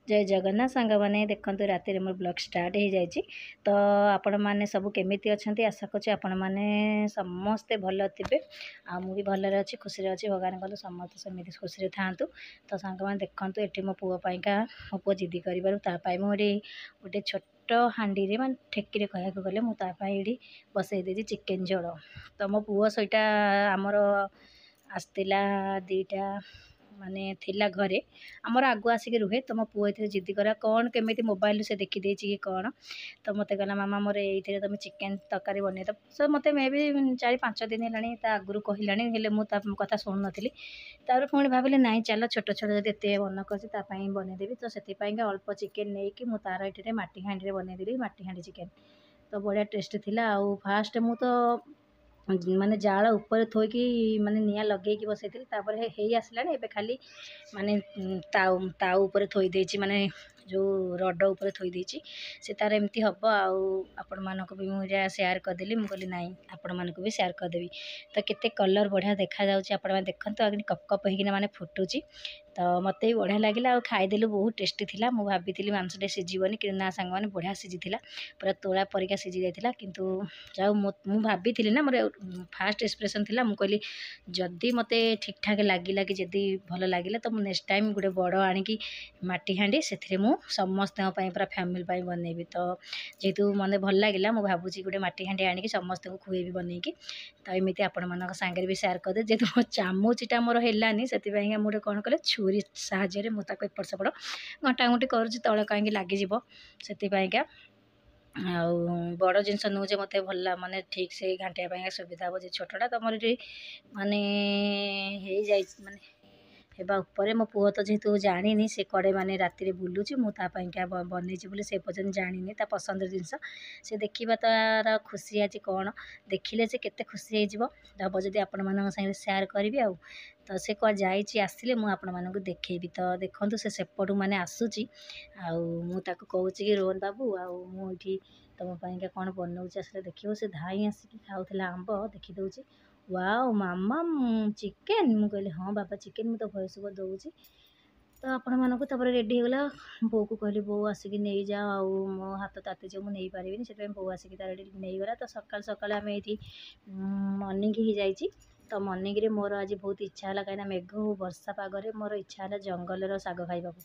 जय जगन्नाथ सांग मैंने देखते राति मोर ब्लॉग स्टार्ट हो जाए तो आपण मैंने सब केमी अच्छा आशा करें आपण मैंने समस्ते भल थे आ मुझे भलरे अच्छी खुशी अच्छी भगवान कलु समस्त सेमती खुशी था। तो सांग मैंने देखते ये मो पुआपाइका मो पु जिदी कर मुझे गोटे छोट हांडी मान ठेकी कह गले मुझे बसई देती चिकेन झोल। तो मो पुओ सहीटा आमर आसला दीटा माने थिला घरे आमर आगु आसिक रुहे। तो मो पुओ ये जिद्दी करा कौन केमी मोबाइल से देखी कि कौन तो मत कहला मामा मोर ये तुम चिकेन तरकारी बनई दब। सो मत मे भी 4-5 दिन है आगुरी कहलानी हेले मुझे कथा शुणु नी। तापर पुणी भाविली नाई चल छोट छोट जब एत मन कर बनईदेवी। तो से अल्प चिकेन नहीं कि मुझे तार ये माटी हाँडी बनईदेली माटी हाँडी चिकेन। तो बढ़िया टेस्ट थिला। आउ फास्ट मु तो माने जाल ऊपर थोकी माने निया लगे बसई थी आसला एबे खाली माने ताऊ ऊपर थोई देछि माने जो रड ऊपर थोई देछि से तार एमती हम आपण मानक भी मुझे शेयर करदेली। मुझे कहली नाई आपण मानक भी शेयर करदेवी। तो केते कलर बढ़िया देखा जाउछि आपण माने देखंतु आगे कप कप होइकिना माने फुटुछि। तो मत भी बढ़िया लगे आ खाईदेलु बहुत टेस्टी थिला। मु भाभी मांसटे सिझीबनी कि ना सांग मैंने बढ़िया सिझी पूरा तोला परिका सिझी जाइथिला। किंतु जाऊ मु भाभी ना मोर फास्ट एक्सप्रेशन थिला मु कहली जदि मते ठीक ठाक लागिला कि जदि भल लागिला तो नेक्स्ट टाइम गोटे बड़ आणिकी माटी हाँडी से मु समस्त पूरा फैमिली बनैबी। तो जेहेतु मने भल लगिला मु भाबुची गोटे माटी हाँडी आणिकी समस्त को खुएबी बनैकी। तो एमती आपण मानक सांगे भी शेयर करदे। जेहेतु मो चामचटा मोर हेलानी से मुझे कौन कले छुरी साहाଯ୍ୟରେ ମୁଁ ତାକୁ ଏପଟ ସେପଟ ଘଣ୍ଟାଘଣ୍ଟି କରୁଛି ତଳେ କାହିଁକି ଲାଗିଯିବ ସେଥିପାଇଁକା। ଆଉ ବଡ଼ ଜିନିଷ ନୁହେଁ ଯେ ମୋତେ ଭଲ ମାନେ ଠିକ୍ ସେ ଘାଣ୍ଟିବା ପାଇଁ ସୁବିଧା ହେବ। ଯେ ଛୋଟଟା ତମର ଏଠି ମାନେ ହେଇଯାଇଛି ମାନେ ହେବା ଉପରେ। ମୋ ପୁଅ ତ ଯେହେତୁ ଜାଣିନି ସେ କୁଆଡ଼େ ମାନେ ରାତିରେ ବୁଲୁଛି ମୁଁ ତା ପାଇଁକା ବନେଇଛି ବୋଲି ସେ ପର୍ଯ୍ୟନ୍ତ ଜାଣିନି ତା ପସନ୍ଦର ଜିନିଷ। ସେ ଦେଖିବା ତାର ଖୁସି ଆଜି କ'ଣ ଦେଖିଲେ ସେ କେତେ ଖୁସି ହେଇଯିବ ହେବ ଯଦି ଆପଣମାନଙ୍କ ସାଙ୍ଗରେ ସେୟାର କରିବି। ଆଉ ତ ସେ କୁଆଡ଼େ ଯାଇଛି ଆସିଲେ ମୁଁ ଆପଣମାନଙ୍କୁ ଦେଖେଇବି। ତ ଦେଖନ୍ତୁ ସେ ସେପଟୁ ମାନେ ଆସୁଛି ଆଉ ମୁଁ ତାକୁ କହୁଛି କି ରୋହନ ବାବୁ ଆଉ ମୁଁ ଏଠି ତମ ପାଇଁକା କ'ଣ ବନଉଛି ଆସିଲେ ଦେଖିବ। ସେ ଧାଇଁ ଆସିକି ଖାଉଥିଲା ଆମ୍ବ ଦେଖିଦେଉଛି ୱାଓ ମାମା ଚିକେନ୍। ମୁଁ କହିଲି ହଁ ବାବା ଚିକେନ୍ ମୁଁ ତ ଭଏସ୍ ଓଭର୍ ଦେଉଛି। ତ ଆପଣମାନଙ୍କୁ ତାପରେ ରେଡ଼ି ହେଇଗଲା। ବୋଉକୁ କହିଲି ବୋଉ ଆସିକି ନେଇଯା ଆଉ ମୋ ହାତ ତାତିଯିବ ମୁଁ ନେଇପାରିବିନି ସେଥିପାଇଁ ବୋଉ ଆସିକି ତାର ଏଠି ନେଇଗଲା। ତ ସକାଳୁ ସକାଳୁ ଆମେ ଏଇଠି ମର୍ଣ୍ଣିଂ ହେଇଯାଇଛି। ତ ମର୍ଣ୍ଣିଂରେ ମୋର ଆଜି ବହୁତ ଇଚ୍ଛା ହେଲା କାହିଁକିନା ମେଘ ବର୍ଷା ପାଗରେ ମୋର ଇଚ୍ଛା ହେଲା ଜଙ୍ଗଲର ଶାଗ ଖାଇବାକୁ।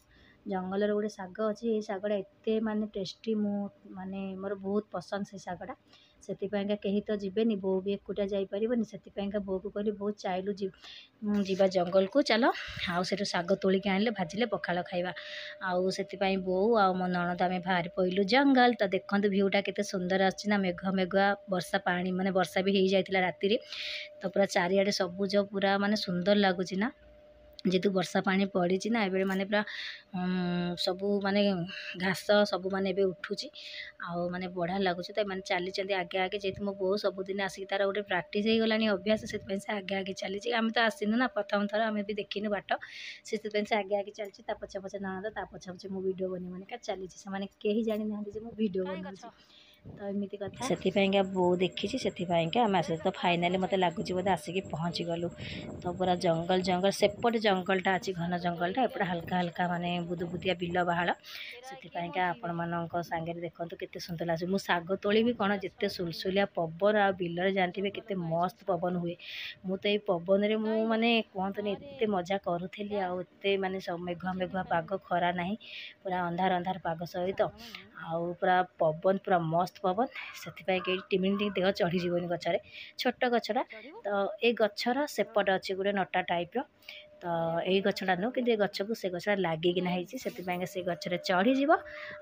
ଜଙ୍ଗଲର ଗୋଟେ ଶାଗ ଅଛି ଏଇ ଶାଗଟା ଏତେ ମାନେ ଟେଷ୍ଟି ମୁଁ ମାନେ ମୋର ବହୁତ ପସନ୍ଦ ସେ ଶାଗଟା। ସେଥିପାଇଁକା କେହି ତ ଯିବେନି ବୋଉ ବି ଏକୁଟିଆ ଯାଇପାରିବନି। ସେଥିପାଇଁକା ବୋଉକୁ କହିଲି ବୋଉ ଚାଇଲୁ ଯିବା ଜଙ୍ଗଲକୁ ଚାଲ ଆଉ ସେଠୁ ଶାଗ ତୋଳିକି ଆଣିଲେ ଭାଜିଲେ ପଖାଳ ଖାଇବା। ଆଉ ସେଥିପାଇଁ ବୋଉ ଆଉ ମୋ ନଣନ୍ଦ ଆମେ ବାହାରି ପଇଲୁ ଜଙ୍ଗଲ। ତ ଦେଖନ୍ତୁ ଭିୟୁଟା କେତେ ସୁନ୍ଦର ଆସୁଛି ନା ମେଘୁଆ ବର୍ଷା ପାଣି ମାନେ ବର୍ଷା ବି ହେଇଯାଇଥିଲା ରାତିରେ। ତ ପୁରା ଚାରିଆଡ଼େ ସବୁଜ ପୁରା ମାନେ ସୁନ୍ଦର ଲାଗୁଛି ନା ଯେହେତୁ ବର୍ଷା ପାଣି ପଡ଼ିଛି ନା ଏବେ ମାନେ ପୁରା ସବୁ ମାନେ ଘାସ ସବୁ ମାନେ ଏବେ ଉଠୁଛି ଆଉ ମାନେ ବଢ଼ିଆ ଲାଗୁଛି। ତ ଏମାନେ ଚାଲିଛନ୍ତି ଆଗେ ଆଗେ ଯେହେତୁ ମୋ ବୋଉ ସବୁଦିନ ଆସିକି ତାର ଗୋଟେ ପ୍ରାକ୍ଟିସ୍ ହେଇଗଲାଣି ଅଭ୍ୟାସ ସେଥିପାଇଁ ସେ ଆଗେ ଆଗେ ଚାଲିଛି। ଆମେ ତ ଆସିନୁ ନା ପ୍ରଥମ ଥର ଆମେ ବି ଦେଖିନୁ ବାଟ ସେଥିପାଇଁ ସେ ଆଗେ ଆଗେ ଚାଲିଛି। ତା ପଛେ ପଛେ ନଣନ୍ଦ ତା ପଛେ ପଛେ ମୁଁ ଭିଡ଼ିଓ ବନେଇକା ଚାଲିଛି। ସେମାନେ କେହି ଜାଣିନାହାନ୍ତି ଯେ ମୁଁ ଭିଡ଼ିଓ ବନଉଛି। ତ ଏମିତି କଥା ସେଥିପାଇଁକା ବୋଉ ଦେଖିଛି ସେଥିପାଇଁକା ଆମେ ଆସିଛୁ। ତ ଫାଇନାଲି ମୋତେ ଲାଗୁଛି ବୋଧେ ଆସିକି ପହଞ୍ଚିଗଲୁ। ତ ପୁରା ଜଙ୍ଗଲ ସେପଟେ ଜଙ୍ଗଲଟା ଅଛି ଘନ ଜଙ୍ଗଲଟା ଏପଟେ ହାଲକା ହାଲକା ମାନେ ବୁଦୁବୁଦିଆ ବିଲ ବାହାଳ। ସେଥିପାଇଁକା ଆପଣମାନଙ୍କ ସାଙ୍ଗରେ ଦେଖନ୍ତୁ କେତେ ସୁନ୍ଦର ଲାଗୁଛି। ମୁଁ ଶାଗ ତୋଳିବି କ'ଣ ଯେତେ ସୁଲସୁଲିଆ ପବନ ଆଉ ବିଲରେ ଜାଣିଥିବେ କେତେ ମସ୍ତ ପବନ ହୁଏ। ମୁଁ ତ ଏଇ ପବନରେ ମୁଁ ମାନେ କୁହନ୍ତୁନି ଏତେ ମଜା କରୁଥିଲି ଆଉ ଏତେ ମାନେ ମେଘୁଆ ପାଗ ଖରା ନାହିଁ ପୁରା ଅନ୍ଧାର ପାଗ ସହିତ ଆଉ ପୁରା ପବନ ପୁରା ମସ୍ତ ପବନ। ସେଥିପାଇଁ କି ଟିମିଣି ଦେହ ଚଢ଼ିଯିବନି ଗଛରେ ଛୋଟ ଗଛଟା। ତ ଏଇ ଗଛର ସେପଟେ ଅଛି ଗୋଟେ ନଟା ଟାଇପ୍ର। ତ ଏଇ ଗଛଟା ନୁହଁ କିନ୍ତୁ ଏ ଗଛକୁ ସେ ଗଛଟା ଲାଗିକିନା ହେଇଛି ସେଥିପାଇଁକା ସେ ଗଛରେ ଚଢ଼ିଯିବ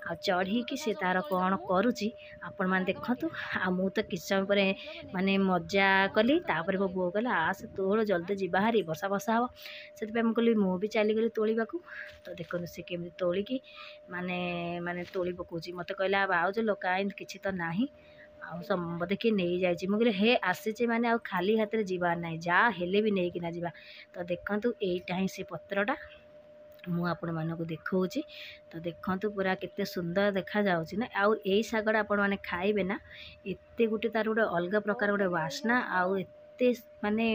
ଆଉ ଚଢ଼ିକି ସେ ତାର କ'ଣ କରୁଛି ଆପଣମାନେ ଦେଖନ୍ତୁ। ଆଉ ମୁଁ ତ କିଛି ସମୟ ପରେ ମାନେ ମଜା କଲି। ତାପରେ ମୋ ବୋଉ କହିଲା ଆସେ ତୋଳ ଜଲ୍ଦି ଯିବା ହାରି ବର୍ଷା ହେବ। ସେଥିପାଇଁ ମୁଁ କହିଲି ମୁଁ ବି ଚାଲିଗଲି ତୋଳିବାକୁ। ତ ଦେଖନ୍ତୁ ସେ କେମିତି ତୋଳିକି ମାନେ ତୋଳି ପକାଉଛି। ମୋତେ କହିଲା ଭାଉଜ ଲୋ କାହିଁ କିଛି ତ ନାହିଁ ଆଉ ବୋଧେ କିଏ ନେଇଯାଇଛି। ମୁଁ କହିଲି ହେ ଆସିଛି ମାନେ ଆଉ ଖାଲି ହାତରେ ଯିବାର ନାହିଁ ଯାହା ହେଲେ ବି ନେଇକିନା ଯିବା। ତ ଦେଖନ୍ତୁ ଏଇଟା ହିଁ ସେ ପତ୍ରଟା ମୁଁ ଆପଣମାନଙ୍କୁ ଦେଖାଉଛି। ତ ଦେଖନ୍ତୁ ପୁରା କେତେ ସୁନ୍ଦର ଦେଖାଯାଉଛି ନା। ଆଉ ଏଇ ଶାଗଟା ଆପଣମାନେ ଖାଇବେ ନା ଏତେ ଗୋଟେ ତାର ଗୋଟେ ଅଲଗା ପ୍ରକାର ଗୋଟେ ବାସ୍ନା ଆଉ ଏତେ ମାନେ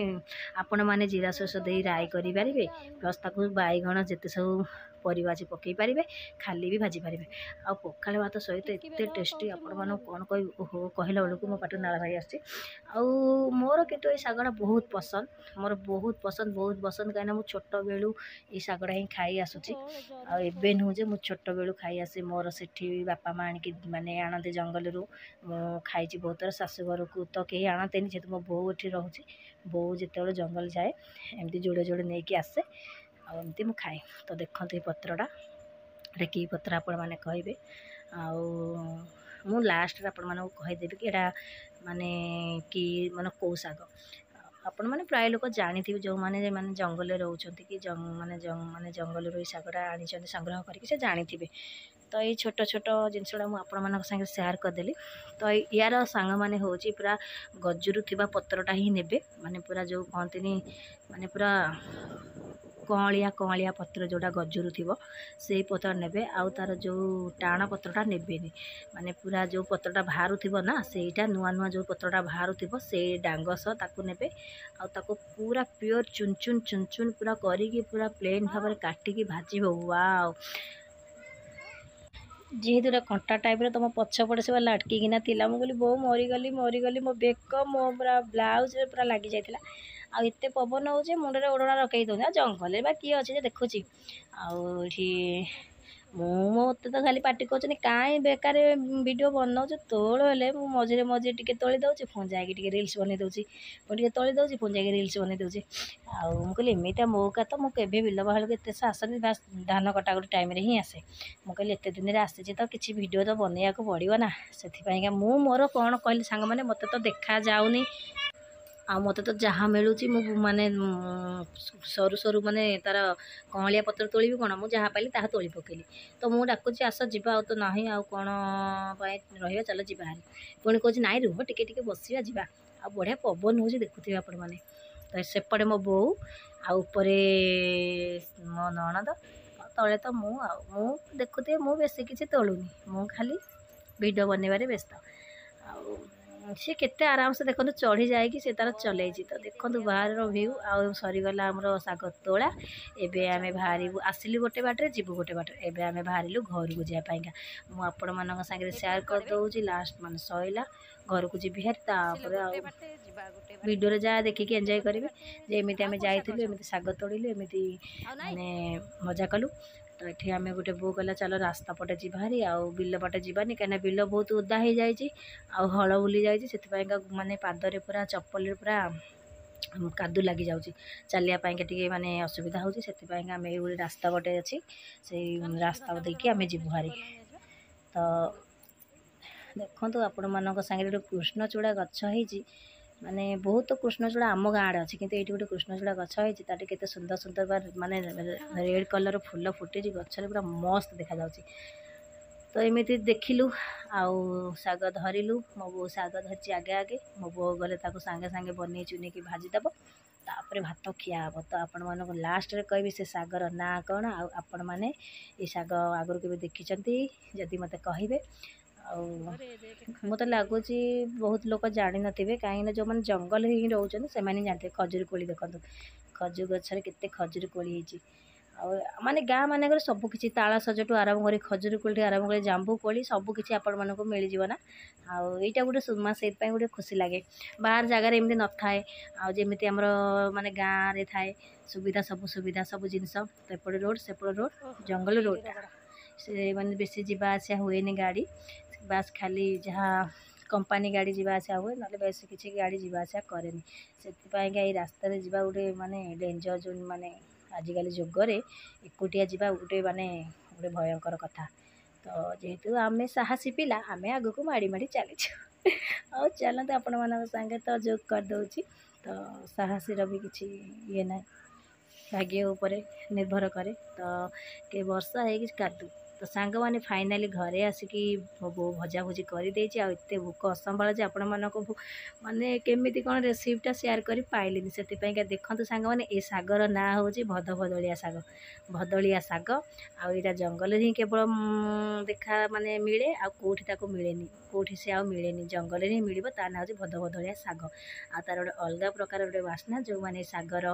ଆପଣମାନେ ଜିରା ସୋରିଷ ଦେଇ ରାଇ କରିପାରିବେ ପ୍ଲସ୍ ତାକୁ ବାଇଗଣ ଯେତେ ସବୁ ପରିବା ଅଛି ପକାଇ ପାରିବେ, ଖାଲି ବି ଭାଜି ପାରିବେ। ଆଉ ପଖାଳ ଭାତ ସହିତ ଏତେ ଟେଷ୍ଟି ଆପଣମାନଙ୍କୁ କ'ଣ କହିବି, ଓହୋ କହିଲା ବେଳକୁ ମୋ ପାଟିରୁ ନାଳ ବାହାରି ଆସୁଛି। ଆଉ ମୋର କିନ୍ତୁ ଏଇ ଶାଗଟା ବହୁତ ପସନ୍ଦ, ମୋର ବହୁତ ପସନ୍ଦ କାହିଁକିନା ମୁଁ ଛୋଟବେଳୁ ଏଇ ଶାଗଟା ହିଁ ଖାଇ ଆସୁଛି। ଆଉ ଏବେ ନୁହେଁ ଯେ ମୁଁ ଛୋଟବେଳୁ ଖାଇ ଆସେ, ମୋର ସେଠି ବାପା ମା ଆଣିକି ମାନେ ଆଣନ୍ତି ଜଙ୍ଗଲରୁ, ମୁଁ ଖାଇଛି ବହୁତ ଥର। ଶାଶୁଘରକୁ ତ କେହି ଆଣନ୍ତିନି ଯେହେତୁ ମୋ ବୋଉ ଏଠି ରହୁଛି, ବୋଉ ଯେତେବେଳେ ଜଙ୍ଗଲ ଯାଏ ଏମିତି ଯୋଡ଼େ ଯୋଡ଼େ ନେଇକି ଆସେ, ଆଉ ଏମିତି ମୁଁ ଖାଏ। ତ ଦେଖନ୍ତୁ ଏଇ ପତ୍ରଟା, ଏଇଟା କି ପତ୍ର ଆପଣମାନେ କହିବେ। ଆଉ ମୁଁ ଲାଷ୍ଟରେ ଆପଣମାନଙ୍କୁ କହିଦେବି କି ଏଇଟା ମାନେ କି ମାନେ କେଉଁ ଶାଗ। ଆପଣମାନେ ପ୍ରାୟ ଲୋକ ଜାଣିଥିବେ, ଯେଉଁମାନେ ଜଙ୍ଗଲରେ ରହୁଛନ୍ତି କି ମାନେ ଜଙ୍ଗଲରୁ ଏଇ ଶାଗଟା ଆଣିଛନ୍ତି ସଂଗ୍ରହ କରିକି, ସେ ଜାଣିଥିବେ। ତ ଏଇ ଛୋଟ ଛୋଟ ଜିନିଷଟା ମୁଁ ଆପଣମାନଙ୍କ ସାଙ୍ଗରେ ସେୟାର କରିଦେଲି। ତ ୟାର ସାଙ୍ଗମାନେ ହେଉଛି ପୁରା ଗଜରୁ ଥିବା ପତ୍ରଟା ହିଁ ନେବେ, ମାନେ ପୁରା ଯେଉଁ କହନ୍ତିନି ମାନେ ପୁରା କଅଁଳିଆ ପତ୍ର ଯେଉଁଟା ଗଜରୁ ଥିବ ସେଇ ପତ୍ର ନେବେ। ଆଉ ତାର ଯେଉଁ ଟାଣ ପତ୍ରଟା ନେବେନି, ମାନେ ପୁରା ଯେଉଁ ପତ୍ରଟା ବାହାରୁଥିବ ନା, ସେଇଟା ନୂଆ ଯେଉଁ ପତ୍ରଟା ବାହାରୁଥିବ ସେଇ ଡାଙ୍ଗ ସହ ତାକୁ ନେବେ। ଆଉ ତାକୁ ପୁରା ପିଓର ଚୁନ ପୁରା କରିକି ପୁରା ପ୍ଲେନ୍ ଭାବରେ କାଟିକି ଭାଜିବ। ୱାଓ, ଯେହେତୁ ଏଇଟା କଣ୍ଟା ଟାଇପ୍ର, ତ ମୋ ପଛପଟେ ସେ ଲାଟକିକିନା ଥିଲା। ମୁଁ କହିଲି ବୋଉ ମରିଗଲି, ମୋ ବେକ ମୋ ପୁରା ବ୍ଲାଉଜ୍ରେ ପୁରା ଲାଗିଯାଇଥିଲା। ଆଉ ଏତେ ପବନ ହେଉଛି, ମୁଣ୍ଡରେ ଓଢ଼ଣା ରଖେଇ ଦେଉନି। ଆଉ ଜଙ୍ଗଲରେ ବା କିଏ ଅଛି ଯେ ଦେଖୁଛି। ଆଉ ଏଠି ମୋତେ ତ ଖାଲି ପାଟି କରୁଛନ୍ତି, କାହିଁ ବେକାର ଭିଡ଼ିଓ ବନାଉଛୁ, ତୋଳ ହେଲେ ମୁଁ ମଝିରେ ଟିକେ ତୋଳି ଦେଉଛି, ପୁଣି ଯାଇକି ଟିକେ ରିଲ୍ସ ବନେଇ ଦେଉଛି, ପୁଣି ଟିକେ ତୋଳି ଦେଉଛି, ପୁଣି ଯାଇକି ରିଲ୍ସ ବନେଇ ଦେଉଛି। ଆଉ ମୁଁ କହିଲି ଏମିତିଆ ମୌକା ତ ମୁଁ କେବେ ବିଲ ବାହାରକୁ ଏତେ ଆସେନି, ବାସ୍ ଧାନ କଟାକଟି ଟାଇମ୍ରେ ହିଁ ଆସେ। ମୁଁ କହିଲି ଏତେ ଦିନରେ ଆସିଛି ତ କିଛି ଭିଡ଼ିଓ ତ ବନେଇବାକୁ ପଡ଼ିବ ନା, ସେଥିପାଇଁକା ମୁଁ ମୋର କ'ଣ କହିଲି ସାଙ୍ଗମାନେ, ମୋତେ ତ ଦେଖାଯାଉନି, ଆଉ ମୋତେ ତ ଯାହା ମିଳୁଛି ମୁଁ ମାନେ ସରୁ ମାନେ ତାର କଅଁଳିଆ ପତ୍ର ତୋଳିବି କ'ଣ, ମୁଁ ଯାହା ପାଇଲି ତାହା ତୋଳି ପକେଇଲି। ତ ମୁଁ ଡାକୁଛି ଆସ ଯିବା, ଆଉ ତ ନାହିଁ, ଆଉ କ'ଣ ପାଇଁ ରହିବା, ଚାଲ ଯିବା ହାରି। ପୁଣି କହୁଛି ନାଇଁ ରୁହ ଟିକେ ବସିବା ଯିବା। ଆଉ ବଢ଼ିଆ ପବନ ହେଉଛି, ଦେଖୁଥିବେ ଆପଣମାନେ। ତ ସେପଟେ ମୋ ବୋଉ, ଆଉ ଉପରେ ମୋ ନଣନ୍ଦ, ତଳେ ତ ମୁଁ। ଆଉ ମୁଁ ଦେଖୁଥିବେ ମୁଁ ବେଶୀ କିଛି ତୋଳୁନି, ମୁଁ ଖାଲି ଭିଡ଼ିଓ ବନେଇବାରେ ବ୍ୟସ୍ତ। ଆଉ ସିଏ କେତେ ଆରାମସେ ଦେଖନ୍ତୁ ଚଢ଼ି ଯାଇକି ସେ ତାର ଚଲେଇଛି। ତ ଦେଖନ୍ତୁ ବାହାରର ଭିଉ। ଆଉ ସରିଗଲା ଆମର ଶାଗ ତୋଳା। ଏବେ ଆମେ ବାହାରିବୁ, ଆସିଲୁ ଗୋଟେ ବାଟରେ, ଯିବୁ ଗୋଟେ ବାଟରେ। ଏବେ ଆମେ ବାହାରିଲୁ ଘରକୁ ଯିବା ପାଇଁକା। ମୁଁ ଆପଣମାନଙ୍କ ସାଙ୍ଗରେ ସେୟାର କରିଦେଉଛି, ଲାଷ୍ଟ ମାନେ ସରିଲା ଘରକୁ ଯିବି ହାରି। ତାପରେ ଆଉ ଭିଡ଼ିଓରେ ଯାହା ଦେଖିକି ଏନ୍ଜୟ କରିବି ଯେ ଏମିତି ଆମେ ଯାଇଥିଲୁ, ଏମିତି ଶାଗ ତୋଳିଲୁ, ଏମିତି ମାନେ ମଜା କଲୁ। ତ ଏଠି ଆମେ ଗୋଟେ ବୋଉ କହିଲା ଚାଲ ରାସ୍ତା ପଟେ ଯିବା ହାରି, ଆଉ ବିଲ ପଟେ ଯିବାନି, କାହିଁକିନା ବିଲ ବହୁତ ଓଦା ହେଇଯାଇଛି, ଆଉ ହଳ ବୁଲି ଯାଇଛି। ସେଥିପାଇଁକା ମାନେ ପାଦରେ ପୁରା ଚପଲରେ ପୁରା କାଦୁ ଲାଗିଯାଉଛି, ଚାଲିବା ପାଇଁକା ଟିକେ ମାନେ ଅସୁବିଧା ହେଉଛି। ସେଥିପାଇଁକା ଆମେ ଏଇ ରାସ୍ତା ଗୋଟେ ଅଛି, ସେଇ ରାସ୍ତା ଦେଇକି ଆମେ ଯିବୁ ହାରି। ତ ଦେଖନ୍ତୁ ଆପଣମାନଙ୍କ ସାଙ୍ଗରେ ଗୋଟେ କୃଷ୍ଣଚୂଡ଼ା ଗଛ ହେଇଛି, ମାନେ ବହୁତ କୃଷ୍ଣଚୂଡ଼ା ଆମ ଗାଁ ଆଡ଼େ ଅଛି, କିନ୍ତୁ ଏଇଠି ଗୋଟେ କୃଷ୍ଣଚୂଡ଼ା ଗଛ ହେଇଛି, ତାଠି କେତେ ସୁନ୍ଦର ମାନେ ରେଡ଼୍ କଲର୍ ଫୁଲ ଫୁଟିଛି ଗଛରେ, ପୁରା ମସ୍ତ ଦେଖାଯାଉଛି। ତ ଏମିତି ଦେଖିଲୁ, ଆଉ ଶାଗ ଧରିଲୁ। ମୋ ବୋଉ ଶାଗ ଧରିଛି ଆଗେ, ମୋ ବୋଉ ଗଲେ ତାକୁ ସାଙ୍ଗେ ସାଙ୍ଗେ ବନେଇ ଚୁନେଇକି ଭାଜିଦେବ, ତାପରେ ଭାତ ଖିଆ ହେବ। ତ ଆପଣମାନଙ୍କୁ ଲାଷ୍ଟରେ କହିବି ସେ ଶାଗର ନାଁ କ'ଣ, ଆଉ ଆପଣମାନେ ଏ ଶାଗ ଆଗରୁ କେବେ ଦେଖିଛନ୍ତି ଯଦି ମୋତେ କହିବେ। ଆଉ ମୋତେ ଲାଗୁଛି ବହୁତ ଲୋକ ଜାଣିନଥିବେ, କାହିଁକିନା ଯେଉଁମାନେ ଜଙ୍ଗଲ ହିଁ ରହୁଛନ୍ତି ସେମାନେ ଜାଣିଥିବେ। ଖଜୁରୀ କୋଳି ଦେଖନ୍ତୁ, ଖଜୁରୀ ଗଛରେ କେତେ ଖଜୁରୀ କୋଳି ହେଇଛି। ଆଉ ମାନେ ଗାଁ ମାନଙ୍କରେ ସବୁକିଛି, ତାଳ ସଜଠୁ ଆରମ୍ଭ କରି ଖଜୁରୀ କୋଳିଠୁ ଆରମ୍ଭ କରି ଜାମ୍ବୁ କୋଳି ସବୁକିଛି ଆପଣମାନଙ୍କୁ ମିଳିଯିବ ନା। ଆଉ ଏଇଟା ଗୋଟେ ସେଇଥିପାଇଁ ଗୋଟେ ଖୁସି ଲାଗେ, ବାହାର ଜାଗାରେ ଏମିତି ନଥାଏ। ଆଉ ଯେମିତି ଆମର ମାନେ ଗାଁରେ ଥାଏ ସୁବିଧା, ସବୁ ଜିନିଷ, ଏପଟେ ରୋଡ଼ ସେପଟେ ରୋଡ଼, ଜଙ୍ଗଲ ରୋଡ଼ଟା, ସେ ମାନେ ବେଶୀ ଯିବା ଆସିବା ହୁଏନି ଗାଡ଼ି, ବାସ୍ ଖାଲି ଯାହା କମ୍ପାନୀ ଗାଡ଼ି ଯିବା ଆସିବା ହୁଏ, ନହେଲେ ବେଶୀ କିଛି ଗାଡ଼ି ଯିବା ଆସିବା କରେନି। ସେଥିପାଇଁକା ଏଇ ରାସ୍ତାରେ ଯିବା ଗୋଟେ ମାନେ ଡେଞ୍ଜର ଜୋନ୍, ମାନେ ଆଜିକାଲି ଯୁଗରେ ଏକୁଟିଆ ଯିବା ଗୋଟେ ମାନେ ଗୋଟେ ଭୟଙ୍କର କଥା। ତ ଯେହେତୁ ଆମେ ସାହସୀ ପିଲା, ଆମେ ଆଗକୁ ମାଡ଼ି ଚାଲିଛୁ। ଆଉ ଚାଲନ୍ତୁ, ଆପଣମାନଙ୍କ ସାଙ୍ଗେ ତ ଯୋଗ କରିଦେଉଛି। ତ ସାହସୀର ବି କିଛି ଇଏ ନାହିଁ, ଭାଗ୍ୟ ଉପରେ ନିର୍ଭର କରେ। ତ କେ ବର୍ଷା ହେଇକି କାଦୁ। ତ ସାଙ୍ଗମାନେ ଫାଇନାଲି ଘରେ ଆସିକି ମୋ ବୋଉ ଭଜାଭୁଜି କରିଦେଇଛି। ଆଉ ଏତେ ଭୋକ ଅସମ୍ଭାଳ ଯେ ଆପଣମାନଙ୍କୁ ମାନେ କେମିତି କ'ଣ ରେସିପିଟା ସେୟାର କରି ପାଇଲିନି। ସେଥିପାଇଁକା ଦେଖନ୍ତୁ ସାଙ୍ଗମାନେ, ଏ ଶାଗର ନାଁ ହେଉଛି ଭଦଳିଆ ଶାଗ। ଭଦଳିଆ ଶାଗ, ଆଉ ଏଇଟା ଜଙ୍ଗଲରେ ହିଁ କେବଳ ଦେଖା ମାନେ ମିଳେ, ଆଉ କେଉଁଠି ତାକୁ ମିଳେନି, କେଉଁଠି ସେ ଆଉ ମିଳେନି, ଜଙ୍ଗଲରେ ହିଁ ମିଳିବ। ତା ନାଁ ହେଉଛି ଭଦଳିଆ ଶାଗ। ଆଉ ତାର ଗୋଟେ ଅଲଗା ପ୍ରକାର ଗୋଟେ ବାସ୍ନା। ଯେଉଁମାନେ ଶାଗର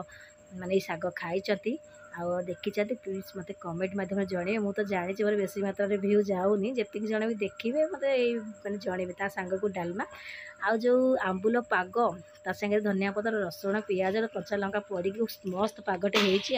ମାନେ ଏଇ ଶାଗ ଖାଇଛନ୍ତି ଆଉ ଦେଖିଛନ୍ତି ପ୍ଲିଜ୍ ମୋତେ କମେଣ୍ଟ ମାଧ୍ୟମରେ ଜଣେଇବେ। ମୁଁ ତ ଜାଣିଛି ମୋର ବେଶୀ ମାତ୍ରାରେ ଭିଉ ଯାଉନି, ଯେତିକି ଜଣ ବି ଦେଖିବେ ମୋତେ ଏଇ ମାନେ ଜଣେଇବେ। ତା ସାଙ୍ଗକୁ ଡାଲମା ଆଉ ଯେଉଁ ଆମ୍ବୁଲ ପାଗ ତା ସାଙ୍ଗରେ ଧନିଆ ପତ୍ର, ରସୁଣ, ପିଆଜ, କଞ୍ଚା ଲଙ୍କା ପଡ଼ିକି ମସ୍ତ ପାଗଟେ ହେଇଛି।